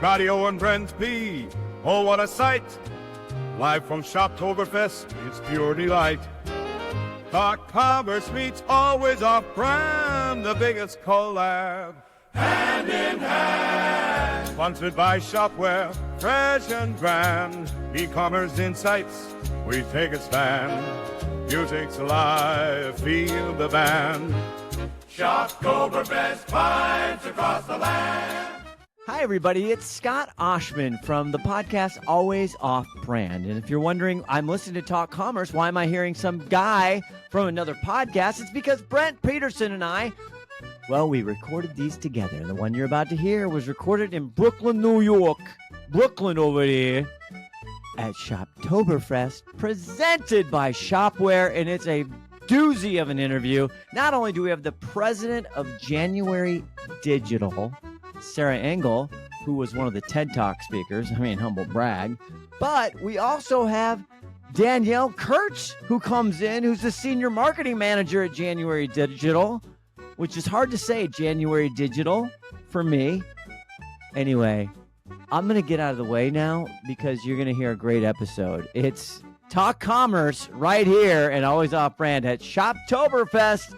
Scotty O and Brent P. Oh, what a sight! Live from Shoptoberfest, it's pure delight. Talk Commerce meets always off-brand, the biggest collab. Hand in hand. Sponsored by Shopware, fresh and grand. E-commerce insights, we take a stand. Music's alive, feel the band. Shoptoberfest vibes across the land. Hi, everybody. It's Scott Ohsman from the podcast Always Off Brand. And if you're wondering, I'm listening to Talk Commerce, why am I hearing some guy from another podcast? It's because Brent Peterson and I, well, we recorded these together. And the one you're about to hear was recorded in Brooklyn, New York. Brooklyn over there at Shoptoberfest, presented by Shopware. And it's a doozy of an interview. Not only do we have the president of January Digital, Sarah Engel, who was one of the TED Talk speakers. I mean, humble brag. But we also have Danielle Kurtz, who comes in, who's the senior marketing manager at January Digital, which is hard to say, January Digital, for me. Anyway, I'm going to get out of the way now because you're going to hear a great episode. It's Talk Commerce right here and Always Off Brand at Shoptoberfest.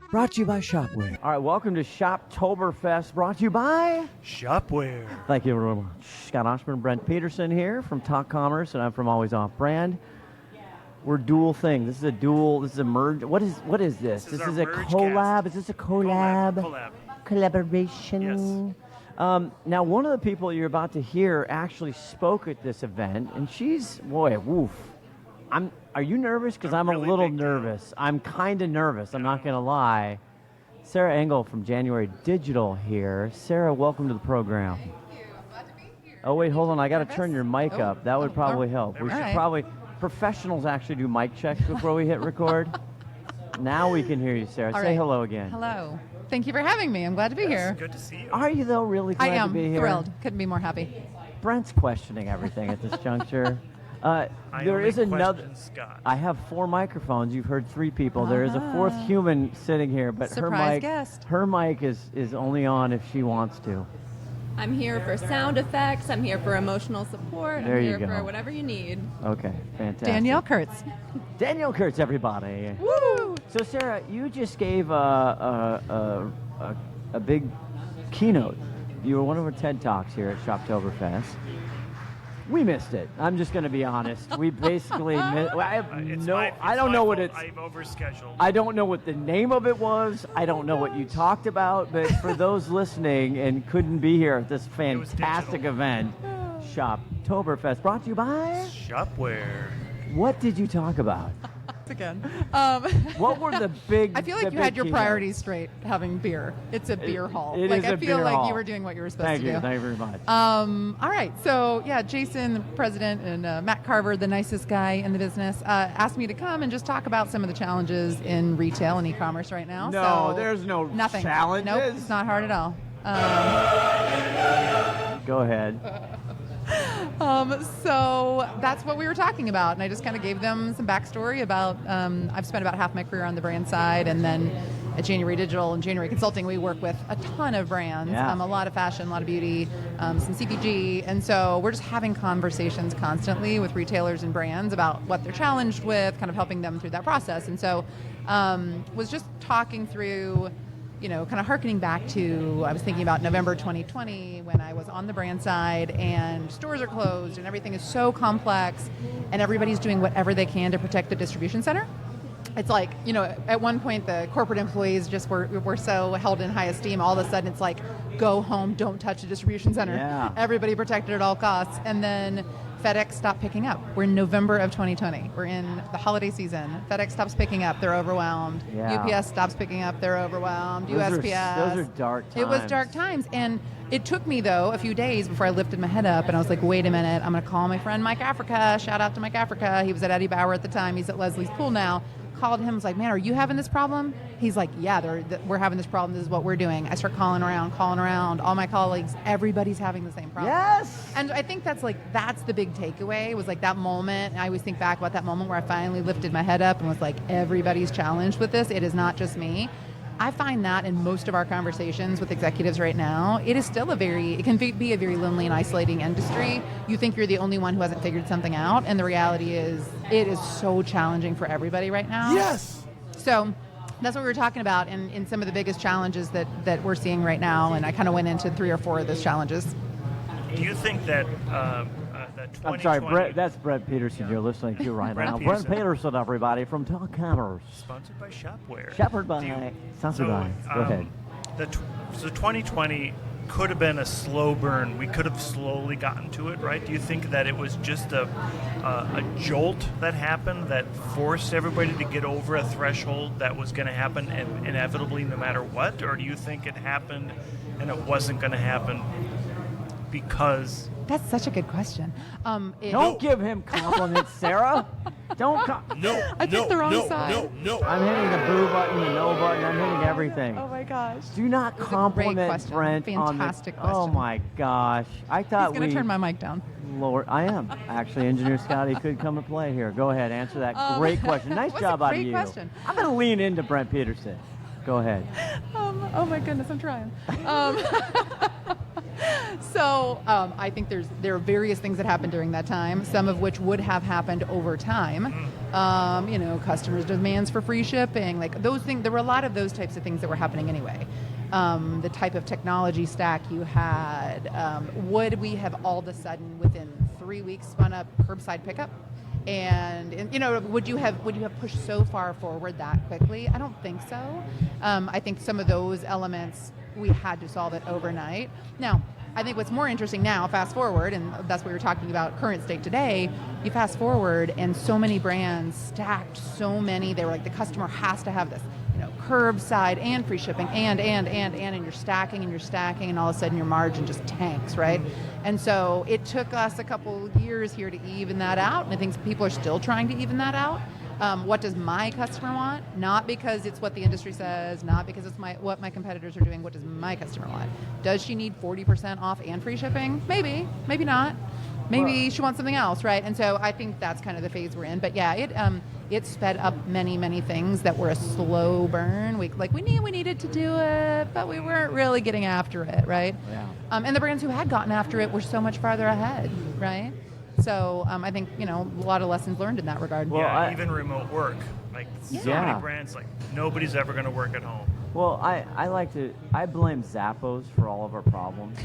Brought to you by Shopware. All right, welcome to Shoptoberfest, brought to you by Shopware. Thank you, everyone. Scott Ohsman, Brent Peterson here from Talk Commerce, and I'm from Always Off Brand. We're dual thing. This is a merge. What is this? This is a collab. Is this a collab? Collab. Collaboration. Yes. Now, one of the people you're about to hear actually spoke at this event, and she's, boy, woof. Are you nervous? Because I'm really a little big nervous. I'm kind of nervous. I'm not going to lie. Sarah Engel from January Digital here. Sarah, welcome to the program. Thank you. Glad to be here. Oh, wait, hold on. I got to turn your mic up. That would probably help. We should right. probably, professionals actually do mic checks before we hit record. Now we can hear you, Sarah. All Say right. hello again. Hello. Thank you for having me. I'm glad to be here. Good to see you. Are you, though, really glad I am to be here? thrilled. Couldn't be more happy. Brent's questioning everything at this juncture. I There only is another. question Scott. I have 4 microphones. You've heard 3 people. There is a 4th human sitting here, but Surprise guest. her mic is only on if she wants to. I'm here for sound effects. I'm here for emotional support. There I'm you here go. for whatever you need. Okay, fantastic. Danielle Kurtz. Danielle Kurtz, everybody. Woo! So, Sarah, you just gave a big keynote. You were one of our TED Talks here at Shoptoberfest. We missed it. I'm just going to be honest. We basically missed. I don't know what it's. I've overscheduled. I don't know what the name of it was. I don't know what you talked about. But for those listening and couldn't be here at this fantastic event, Shoptoberfest, brought to you by. Shopware. What did you talk about? Again. What were the big? I feel like you had your priorities straight, having beer. It's a beer hall. It like is I a feel beer like hall. you were doing what you were supposed Thank to you. do. Thank you very much. All right. So, yeah, Jason, the president, and Matt Carver, the nicest guy in the business, asked me to come and just talk about some of the challenges in retail and e-commerce right now. No, So there's no nothing. challenges. Nope, it's not hard at all. Go ahead. So that's what we were talking about, and I just kind of gave them some backstory about I've spent about half my career on the brand side, and then at January Digital and January Consulting we work with a ton of brands, Yeah. a lot of fashion, a lot of beauty, some CPG, and so we're just having conversations constantly with retailers and brands about what they're challenged with, kind of helping them through that process. And so was just talking through, you know, kind of hearkening back to, I was thinking about November 2020 when I was on the brand side and stores are closed and everything is so complex and everybody's doing whatever they can to protect the distribution center. It's like, you know, at one point the corporate employees just were so held in high esteem, all of a sudden it's like, go home, don't touch the distribution center. Yeah. Everybody protected at all costs. And then FedEx stopped picking up. We're in November of 2020. We're in the holiday season. FedEx stops picking up. They're overwhelmed. Yeah. UPS stops picking up. They're overwhelmed. Those USPS. are dark times. It was dark times. And it took me, though, a few days before I lifted my head up and I was like, wait a minute. I'm going to call my friend Mike Africa. Shout out to Mike Africa. He was at Eddie Bauer at the time. He's at Leslie's Pool now. Called him, was like, man, are you having this problem? He's like, yeah, we're having this problem. This is what we're doing. I start calling around, all my colleagues, everybody's having the same problem. Yes. And I think that's the big takeaway, was like that moment. I always think back about that moment where I finally lifted my head up and was like, everybody's challenged with this. It is not just me. I find that in most of our conversations with executives right now, it is still it can be a very lonely and isolating industry. You think you're the only one who hasn't figured something out, and the reality is it is so challenging for everybody right now. Yes. So that's what we were talking about in some of the biggest challenges that we're seeing right now, and I kind of went into 3 or 4 of those challenges. Do you think that that 2020... I'm sorry, Brent, that's Brent Peterson you're listening to right Brent now. Peterson. Brent Peterson, everybody, from Talk Commerce. Sponsored by Shopware. Shepherd by Do you- Sponsored by. Go ahead. So 2020 could have been a slow burn. We could have slowly gotten to it, right? Do you think that it was just a jolt that happened that forced everybody to get over a threshold that was going to happen inevitably no matter what? Or do you think it happened and it wasn't going to happen because... That's such a good question. Don't give him compliments, Sarah. Don't. No. I picked the wrong side. No. I'm hitting the boo button, the no button. I'm hitting everything. Oh my gosh. Do not It was a great compliment question. Brent Fantastic on the. Oh question. my gosh! I thought He's going to turn my mic down. Lord, I am actually. Engineer Scotty could come and play here. Go ahead, answer that great question. Nice What's job a out of great you. question? I'm going to lean into Brent Peterson. Go ahead. Oh my goodness, I'm trying. So I think there are various things that happened during that time, some of which would have happened over time. Customers' demands for free shipping, like those things. There were a lot of those types of things that were happening anyway. The type of technology stack you had. Would we have all of a sudden within 3 weeks spun up curbside pickup? And would you have pushed so far forward that quickly? I don't think so. I think some of those elements we had to solve it overnight. Now, I think what's more interesting now, fast forward, and that's what we were talking about, current state today, you fast forward and so many brands stacked so many, they were like, the customer has to have this, curbside and free shipping and you're stacking and all of a sudden your margin just tanks, right? And so it took us a couple years here to even that out, and I think people are still trying to even that out. What does my customer want? Not because it's what the industry says, not because it's what my competitors are doing. What does my customer want? Does she need 40% off and free shipping? Maybe, maybe not. Maybe she wants something else, right? And so I think that's kind of the phase we're in. But yeah, it sped up many things that were a slow burn. We needed to do it, but we weren't really getting after it, right? Yeah. And the brands who had gotten after it were so much farther ahead, right? So I think, a lot of lessons learned in that regard. Well, even remote work. Like so Yeah. many brands, like nobody's ever going to work at home. Well, I blame Zappos for all of our problems.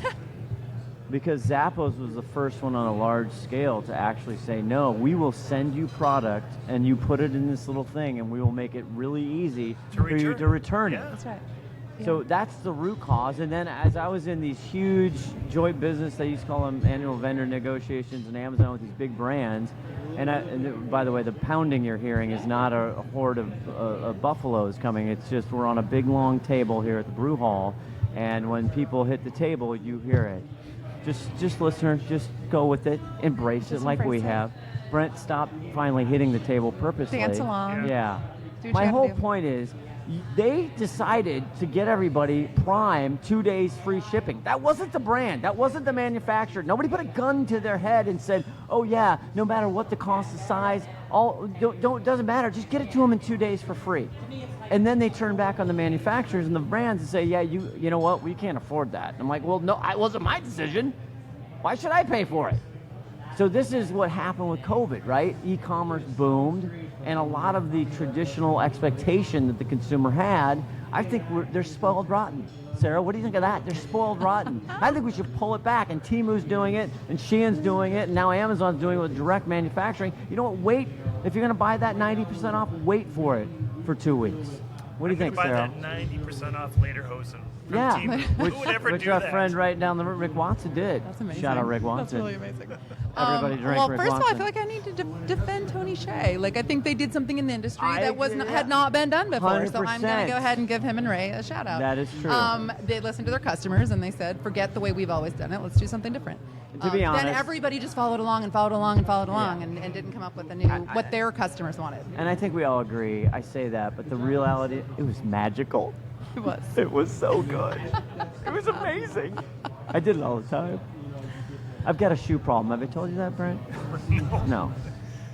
Because Zappos was the first one on a large scale to actually say, no, we will send you product and you put it in this little thing and we will make it really easy for you to return it. Yeah. That's right. So that's the root cause. And then as I was in these huge joint business, they used to call them annual vendor negotiations in Amazon with these big brands. And by the way, the pounding you're hearing is not a horde of buffaloes coming. It's just we're on a big long table here at the brew hall. And when people hit the table, you hear it. Just listeners, just go with it, embrace it like we have. Brent, stop finally hitting the table purposely. Dance along. Yeah. Do what My you gotta whole do. point is, they decided to get everybody Prime 2 days free shipping. That wasn't the brand. That wasn't the manufacturer. Nobody put a gun to their head and said, "Oh yeah, no matter what the cost, the size, doesn't matter. Just get it to them in 2 days for free." And then they turn back on the manufacturers and the brands and say, "Yeah, you know what? We can't afford that." And I'm like, "Well, no, it wasn't my decision. Why should I pay for it?" So this is what happened with COVID, right? E-commerce boomed, and a lot of the traditional expectation that the consumer had, I think they're spoiled rotten. Sarah, what do you think of that? They're spoiled rotten. I think we should pull it back, and Temu's doing it, and Shein's doing it, and now Amazon's doing it with direct manufacturing. You know what? Wait. If you're going to buy that 90% off, wait for it for 2 weeks. What do you think, buy Sarah? that 90% off later, Hosen. Yeah, Who would ever which do our that? friend right down the road, Rick Watson, did. That's amazing. Shout out Rick Watson. That's really amazing. Everybody drink well, Rick first of all, I Watson. feel like I need to defend Tony Hsieh. Like, I think they did something in the industry I that agree, yeah. had not been done before. So I'm going 100%. to go ahead and give him and Ray a shout out. That is true. They listened to their customers and they said, forget the way we've always done it. Let's do something different. To be honest- then everybody just followed along and didn't come up with a new what their customers wanted. And I think we all agree. I say that, but the reality, it was magical. It was. It was so good. It was amazing. I did it all the time. I've got a shoe problem. Have I told you that, Brent? No.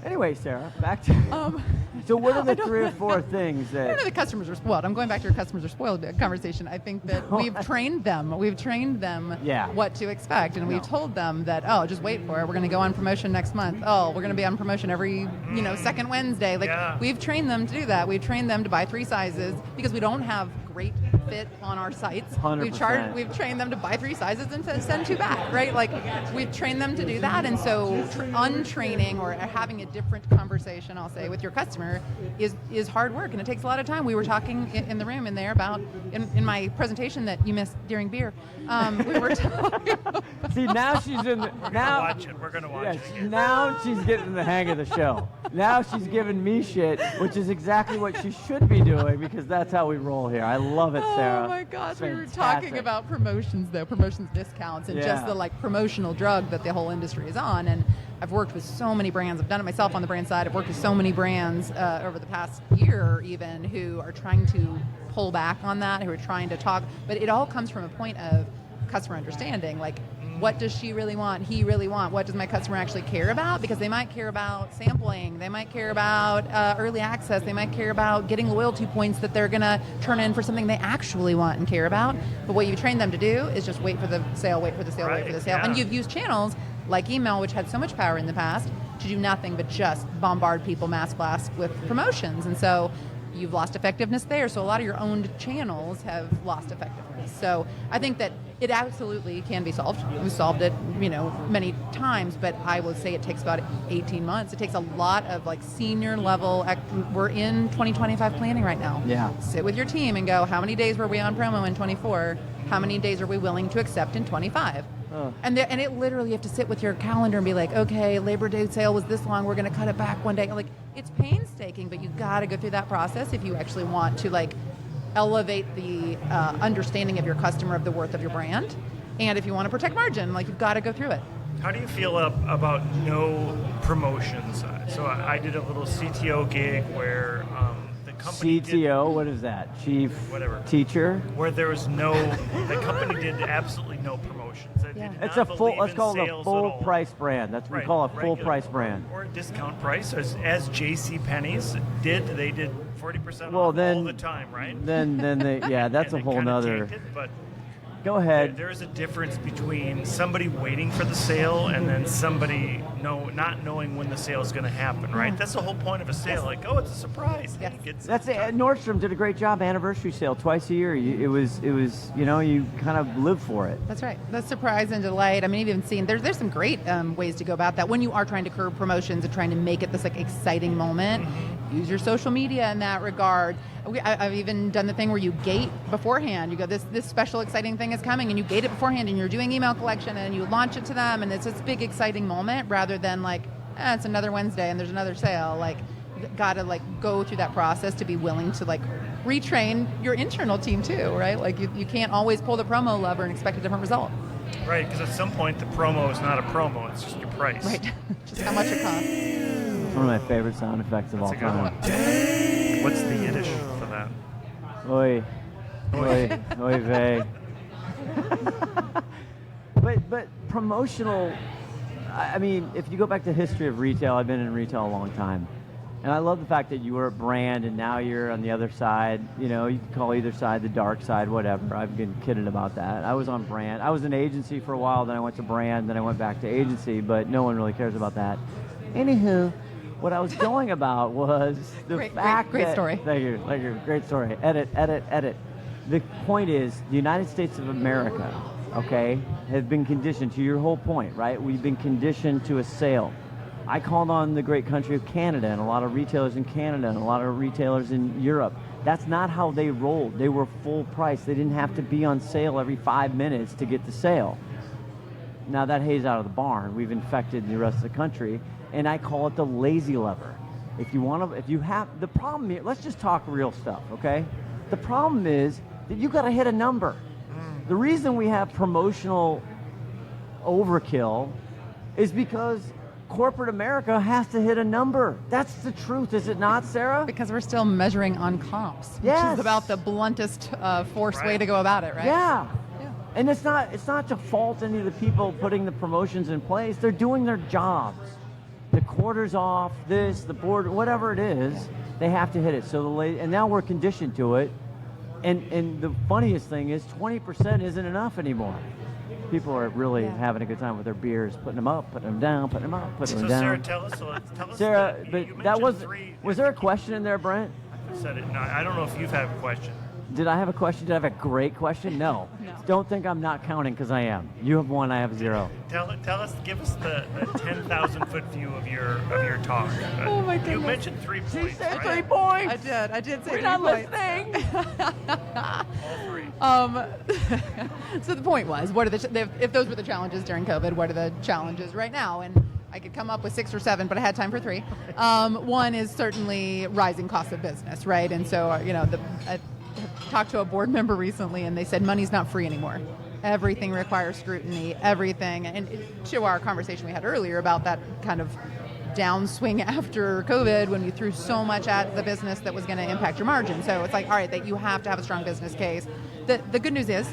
Anyway, Sarah, back to. So what are the 3 or 4 things I don't know that? the customers are spoiled. I'm going back to your customers are spoiled conversation. I think that we've trained them. Yeah. What to expect. And we've told them that, just wait for it. We're going to go on promotion next month. Oh, we're going to be on promotion every, second Wednesday. We've trained them to do that. We've trained them to buy 3 sizes because we don't have great fit on our sites. 100%. We've trained them to buy 3 sizes and to send 2 back, right? Like, we've trained them to do that. And so untraining or having a different conversation, I'll say, with your customer is hard work, and it takes a lot of time. We were talking in the room in there about, in my presentation that you missed during beer, we were talking about, See, now she's in. We're gonna watch it. Again. Now she's getting the hang of the show. Now she's giving me shit, which is exactly what she should be doing because that's how we roll here. I love it, Sarah. Oh my gosh, It's we were fantastic. talking about promotions though, promotions discounts, and just the promotional drug that the whole industry is on. And I've worked with so many brands. I've done it myself on the brand side. I've worked with so many brands over the past year even who are trying to pull back on that, who are trying to talk. But it all comes from a point of customer understanding. Like, what does she really want? He really want? What does my customer actually care about? Because they might care about sampling. They might care about early access. They might care about getting loyalty points that they're going to turn in for something they actually want and care about. But what you've trained them to do is just wait for the sale, wait for the sale, wait for the sale. Yeah. And you've used channels like email, which had so much power in the past, to do nothing but just bombard people mass blast with promotions. And so you've lost effectiveness there. So a lot of your owned channels have lost effectiveness. So I think that it absolutely can be solved. We've solved it, many times, but I will say it takes about 18 months. It takes a lot of senior level. We're in 2025 planning right now. Yeah. Sit with your team and go, how many days were we on promo in 24? How many days are we willing to accept in 25? And it literally, you have to sit with your calendar and be like, okay, Labor Day sale was this long, we're going to cut it back one day. It's painstaking, but you got to go through that process if you actually want to elevate the understanding of your customer of the worth of your brand. And if you want to protect margin, you've got to go through it. How do you feel about no promotions? So I did a little CTO gig where the company CTO, what is that? Chief Whatever. Teacher? where there was the company did absolutely no promotions. They did It's not a full, believe let's in call it a sales at full all. price brand. That's what we call a full Regular price brand. or a discount price, as J.C. Penney's did. They did 40% Well, off then- all the time, right? Then they, that's a And it whole kinda nother. tanked it, but Go ahead. there's a difference between somebody waiting for the sale and then somebody not knowing when the sale is going to happen, right? That's the whole point of a sale. It's a surprise. Yes. You get That's it. some- Nordstrom did a great job. Anniversary sale twice a year. It was you kind of live for it. That's right. The surprise and delight. I mean, you've even seen there's some great ways to go about that when you are trying to curb promotions and trying to make it this exciting moment. Use your social media in that regard. I've even done the thing where you gate beforehand. You go, this special exciting thing is coming, and you gate it beforehand, and you're doing email collection, and you launch it to them, and it's this big exciting moment rather than it's another Wednesday and there's another sale. You've got to go through that process to be willing to retrain your internal team too, right? You can't always pull the promo lever and expect a different result. Right, because at some point the promo is not a promo; it's just your price. Right. Just how much it costs. It's one of my favorite sound effects of all That's a good time. one. What's the Yiddish for that? Oi, oi, oi vey. But promotional. I mean, if you go back to the history of retail, I've been in retail a long time, and I love the fact that you were at brand and now you're on the other side. You can call either side the dark side, whatever. I've been kidding about that. I was on brand. I was in agency for a while, then I went to brand, then I went back to agency, but no one really cares about that. Anywho, what I was going about was the fact great that... story. Thank you. Great story. Edit. The point is, the United States of America, okay, has been conditioned to your whole point, right? We've been conditioned to a sale. I called on the great country of Canada and a lot of retailers in Canada and a lot of retailers in Europe. That's not how they rolled. They were full price. They didn't have to be on sale every 5 minutes to get the sale. Now that hay's out of the barn. We've infected the rest of the country, and I call it the lazy lever. If you have the problem here, let's just talk real stuff, okay? The problem is that you got to hit a number. The reason we have promotional overkill is because corporate America has to hit a number. That's the truth, is it not, Sarah? Because we're still measuring on comps, which Yes. is about the bluntest way to go about it, right? Yeah. Yeah. And it's not to fault any of the people putting the promotions in place. They're doing their jobs. the quarter's off, this, the board, whatever it is, they have to hit it. So and now we're conditioned to it. And the funniest thing is 20% isn't enough anymore. People are really having a good time with their beers, putting them up, putting them down, putting them up, putting them down. Sarah, tell us. Sarah, you but that was was there a question in there, Brent? I said it. No, I don't know if you've had a question. Did I have a question? Did I have a great question? No. Don't think I'm not counting because I am. You have 1, I have 0. Tell us, give us the 10,000-foot view of your talk. Oh my goodness. You mentioned 3 points. She said right? 3 points. I did say We're 3 not points. listening. All 3. So the point was, what are if those were the challenges during COVID, what are the challenges right now? And I could come up with 6 or 7, but I had time for 3. One is certainly rising cost of business, right? And so, I talked to a board member recently, and they said money's not free anymore. Everything requires scrutiny, everything. And to our conversation we had earlier about that kind of downswing after COVID when you threw so much at the business that was going to impact your margin. So it's like, all right, that you have to have a strong business case. The good news is,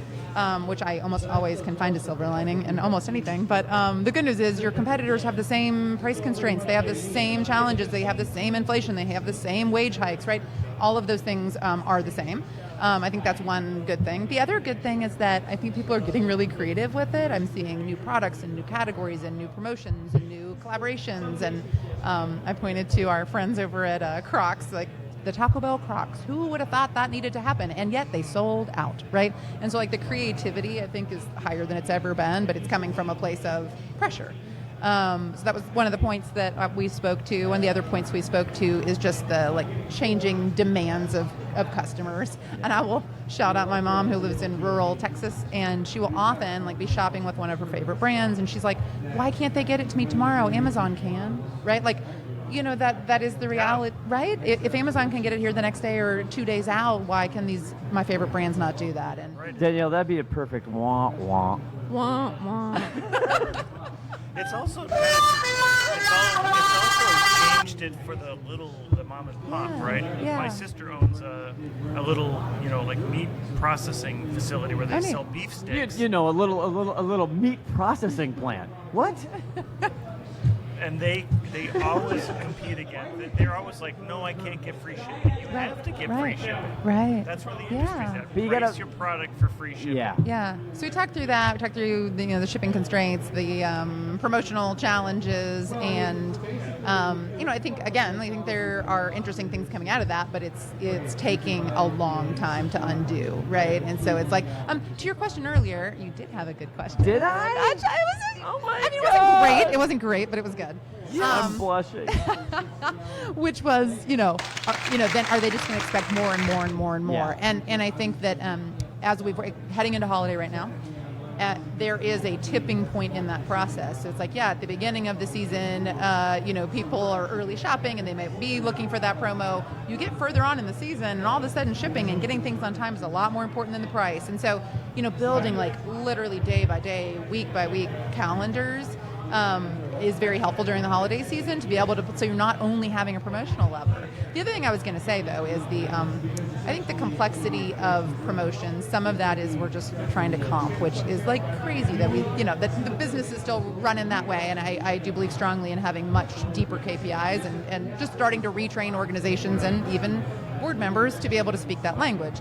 which I almost always can find a silver lining in almost anything, but the good news is your competitors have the same price constraints. They have the same challenges. They have the same inflation. They have the same wage hikes, right? All of those things are the same. I think that's one good thing. The other good thing is that I think people are getting really creative with it. I'm seeing new products and new categories and new promotions and new collaborations. And I pointed to our friends over at Crocs, like the Taco Bell Crocs. Who would have thought that needed to happen? And yet they sold out, right? And so like the creativity, I think, is higher than it's ever been, but it's coming from a place of pressure. So that was one of the points that we spoke to. One of the other points we spoke to is just the changing demands of customers. And I will shout out my mom who lives in rural Texas, and she will often be shopping with one of her favorite brands, and she's like, why can't they get it to me tomorrow? Amazon can, right? That is the reality, right? If Amazon can get it here the next day or 2 days out, why can my favorite brands not do that? And Right. Danielle, that'd be a perfect wah wah. Wah, wah. It's also changed it for the mom and pop, right? Yeah. My sister owns a little, meat processing facility where they sell beef sticks. A little meat processing plant. What? And they always compete again. They're always like, no, I can't get free shipping. You have to get free shipping. Right. That's where the industry's at. But you Price gotta- your product for free shipping. Yeah. Yeah. So we talked through that. We talked through the shipping constraints, the promotional challenges, and I think there are interesting things coming out of that, but it's taking a long time to undo, right? And so it's like to your question earlier, you did have a good question. Did I? Oh my God. it wasn't great. It wasn't great, but it was good. I'm blushing. Which was, then are they just going to expect more and more and more and more? Yeah. And I think that as we're heading into holiday right now, there is a tipping point in that process. So it's like, at the beginning of the season, people are early shopping and they might be looking for that promo. You get further on in the season and all of a sudden shipping and getting things on time is a lot more important than the price. And so, building literally day by day, week by week calendars is very helpful during the holiday season to be able to, so you're not only having a promotional lever. The other thing I was going to say though is I think the complexity of promotions, some of that is we're just trying to comp, which is crazy that that the business is still running that way. And I do believe strongly in having much deeper KPIs and just starting to retrain organizations and even board members to be able to speak that language.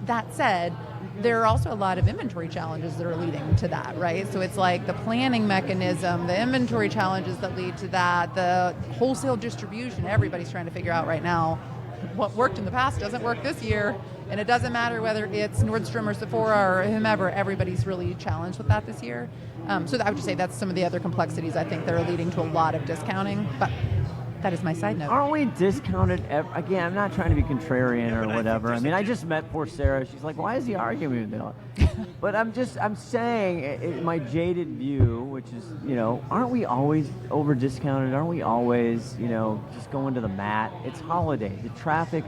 That said, there are also a lot of inventory challenges that are leading to that, right? So it's like the planning mechanism, the inventory challenges that lead to that, the wholesale distribution. Everybody's trying to figure out right now what worked in the past doesn't work this year, and it doesn't matter whether it's Nordstrom or Sephora or whomever, everybody's really challenged with that this year. So I would just say that's some of the other complexities I think that are leading to a lot of discounting, but that is my side note. Aren't we discounted? Again, I'm not trying to be contrarian or whatever. I just met poor Sarah. She's like, why is he arguing with me? But I'm saying, my jaded view, which is, aren't we always over discounted? Aren't we always, just going to the mat? It's holiday. The traffic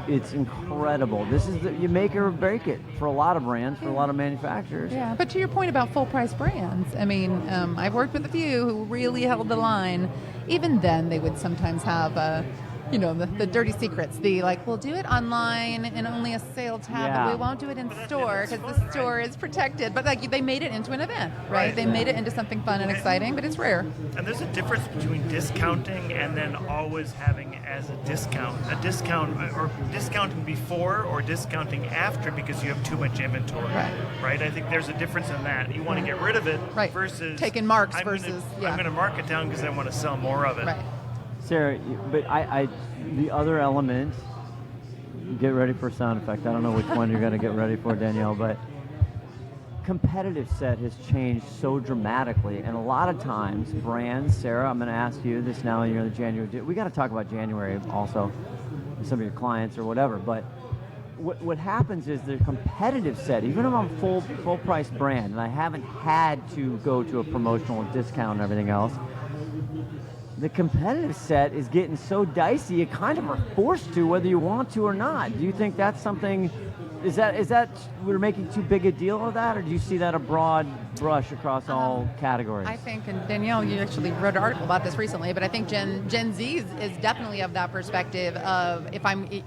it's incredible. This is you make it or break it for a lot of brands, for a lot of manufacturers. Yeah, but to your point about full price brands, I've worked with a few who really held the line. Even then, they would sometimes have the dirty secrets. The like, we'll do it online and only a sale tab, but we won't do it in store because the store is protected. But like, they made it into an event, right? They made it into something fun and exciting, but it's rare. And there's a difference between discounting and then always having as a discount or discounting before or discounting after because you have too much inventory, right? I think there's a difference in that. You want to get rid of it versus taking marks I'm going to mark it down because I want to sell more of it. Right. Sarah, but the other element, get ready for sound effect. I don't know which one you're going to get ready for, Danielle, but competitive set has changed so dramatically, and a lot of times brands, Sarah, I'm going to ask you this now, you're in the January, we got to talk about January also, with some of your clients or whatever, but what happens is the competitive set, even if I'm a full price brand and I haven't had to go to a promotional discount and everything else, the competitive set is getting so dicey, you kind of are forced to whether you want to or not. Do you think that's something, is that we're making too big a deal of that, or do you see that a broad brush across all categories? I think, and Danielle, you actually wrote an article about this recently, but I think Gen Z is definitely of that perspective of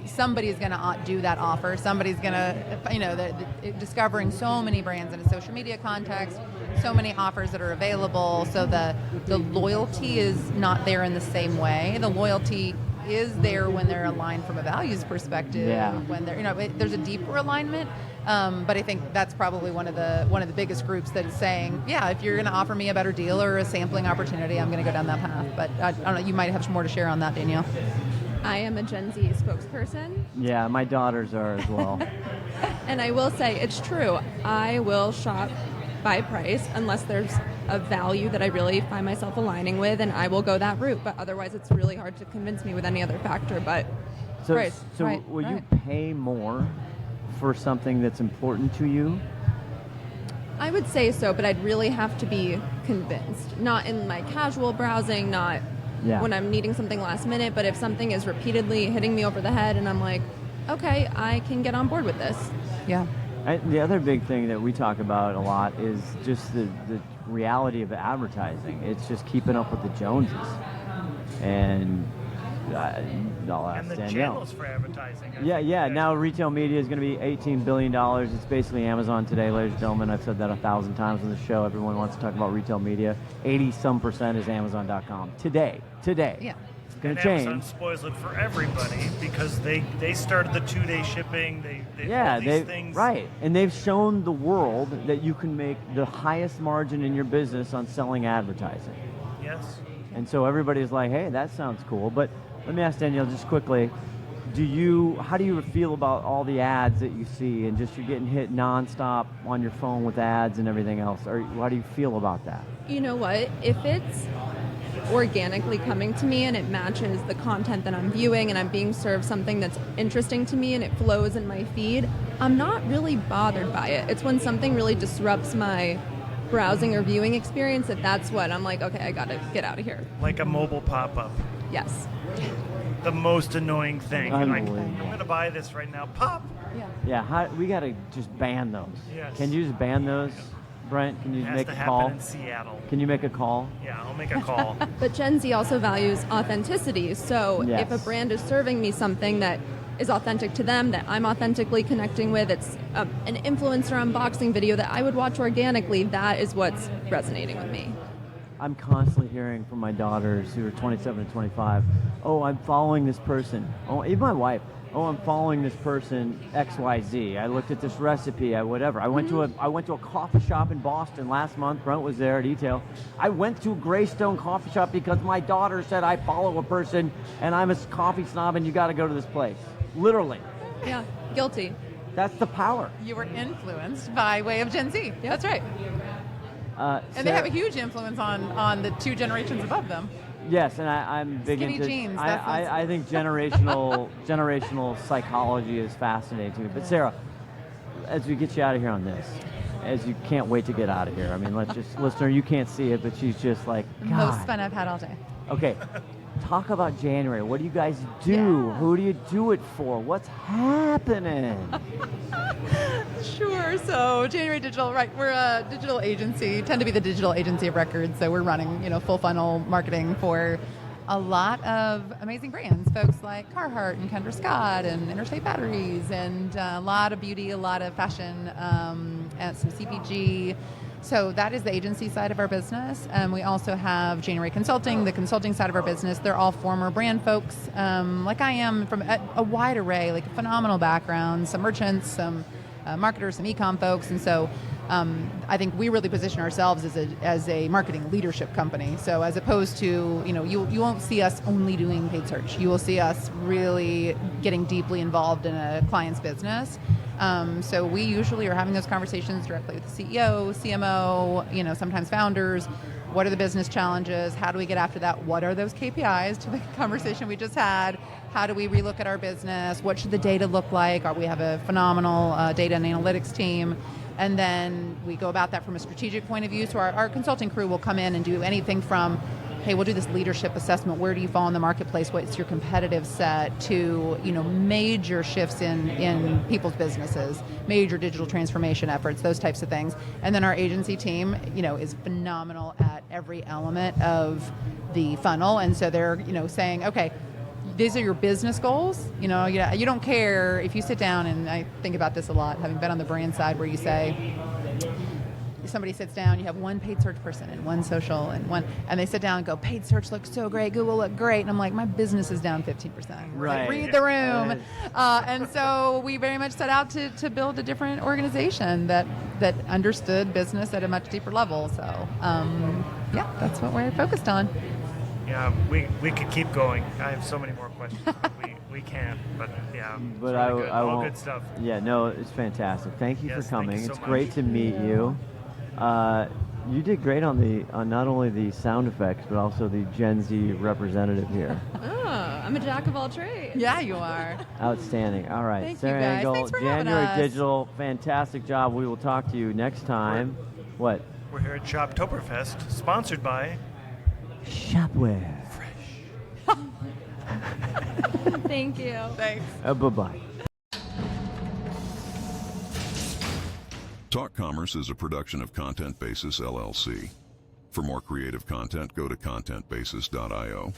somebody's going to do that offer, somebody's going to, discovering so many brands in a social media context, so many offers that are available, so the loyalty is not there in the same way. The loyalty is there when they're aligned from a values perspective. Yeah. When they're, there's a deeper alignment. But I think that's probably one of the biggest groups that's saying, yeah, if you're going to offer me a better deal or a sampling opportunity, I'm going to go down that path. But I don't know, you might have some more to share on that, Danielle. I am a Gen Z spokesperson. Yeah, my daughters are as well. And I will say, it's true. I will shop by price unless there's a value that I really find myself aligning with, and I will go that route. But otherwise, it's really hard to convince me with any other factor. But price. So will you pay more for something that's important to you? I would say so, but I'd really have to be convinced. Not in my casual browsing, not when I'm needing something last minute, but if something is repeatedly hitting me over the head and I'm like, okay, I can get on board with this. Yeah. The other big thing that we talk about a lot is just the reality of advertising. It's just keeping up with the Joneses. And I'll ask And the Danielle. channels for advertising. Yeah. Now retail media is going to be $18 billion. It's basically Amazon today, ladies and gentlemen. I've said that 1,000 times on the show. Everyone wants to talk about retail media. 80-some% is Amazon.com. Today. Yeah. It's going to And change. Amazon spoils it for everybody because they started the 2-day shipping. They things. Right. And they've shown the world that you can make the highest margin in your business on selling advertising. Yes. And so everybody's like, hey, that sounds cool. But let me ask Danielle just quickly, how do you feel about all the ads that you see and just you're getting hit nonstop on your phone with ads and everything else? Or how do you feel about that? You know what? If it's organically coming to me and it matches the content that I'm viewing and I'm being served something that's interesting to me and it flows in my feed, I'm not really bothered by it. It's when something really disrupts my browsing or viewing experience that's what I'm like, okay, I gotta get out of here. Like a mobile pop-up. Yes. The most annoying thing. Like, I'm Unbelievable. going to buy this right now. Pop! Yeah, we got to just ban those. Yes. Can you just ban those, Brent? Can you It has make to a happen call? in Seattle. Can you make a call? Yeah, I'll make a call. But Gen Z also values authenticity. So Yes. if a brand is serving me something that is authentic to them, that I'm authentically connecting with, it's an influencer unboxing video that I would watch organically, that is what's resonating with me. I'm constantly hearing from my daughters who are 27 and 25, oh, I'm following this person. Oh, even my wife, oh, I'm following this person, XYZ. I looked at this recipe, whatever. I went to a coffee shop in Boston last month. Brent was there at e-tail. I went to Greystone Coffee Shop because my daughter said I follow a person and I'm a coffee snob and you got to go to this place. Literally. Yeah, guilty. That's the power. You were influenced by way of Gen Z. Yeah. That's right. And they have a huge influence on the two generations above them. Yes, and I'm big Skinny into. jeans, I think generational psychology is fascinating to me. But Sarah, as we get you out of here on this, as you can't wait to get out of here. I mean, listener, you can't see it, but she's just like, God. Most fun I've had all day. Okay, talk about January. What do you guys do? Yeah. Who do you do it for? What's happening? Sure. So January Digital, right? We're a digital agency, tend to be the digital agency of record. So we're running, full funnel marketing for a lot of amazing brands, folks like Carhartt and Kendra Scott and Interstate Batteries, and a lot of beauty, a lot of fashion, and some CPG. So that is the agency side of our business. We also have January Consulting, the consulting side of our business. They're all former brand folks, like I am, from a wide array, like phenomenal backgrounds, some merchants, some marketers, some e-com folks. And so I think we really position ourselves as a marketing leadership company. So as opposed to, you won't see us only doing paid search. You will see us really getting deeply involved in a client's business. So we usually are having those conversations directly with the CEO, CMO, sometimes founders. What are the business challenges? How do we get after that? What are those KPIs to the conversation we just had? How do we relook at our business? What should the data look like? We have a phenomenal data and analytics team. And then we go about that from a strategic point of view. So our consulting crew will come in and do anything from, hey, we'll do this leadership assessment. Where do you fall in the marketplace? What's your competitive set? To, major shifts in people's businesses, major digital transformation efforts, those types of things. And then our agency team, is phenomenal at every element of the funnel. And so they're, saying, okay, these are your business goals. You don't care if you sit down, and I think about this a lot, having been on the brand side, where you say, somebody sits down, you have one paid search person and one social and they sit down and go, paid search looks so great, Google looked great. And I'm like, my business is down 15%. Right. Like, read the room. And so we very much set out to build a different organization that understood business at a much deeper level. So that's what we're focused on. Yeah, we could keep going. I have so many more questions, but we can't. But yeah, But it's really good. I All won't- good stuff. Yeah, no, it's fantastic. Thank you Yes, for thank coming. you so It's much. great to meet you. You did great on not only the sound effects, but also the Gen Z representative here. Oh, I'm a jack of all trades. Yeah, you are. Outstanding. All right, Thank you, Sarah guys. Engel, Thanks for having January us. Digital, fantastic job. We will talk to you next time. What? We're here at Shoptoberfest, sponsored by Shopware. Thank you. Thanks. Bye-bye. Talk Commerce is a production of Content Basis, LLC. For more creative content, go to contentbasis.io.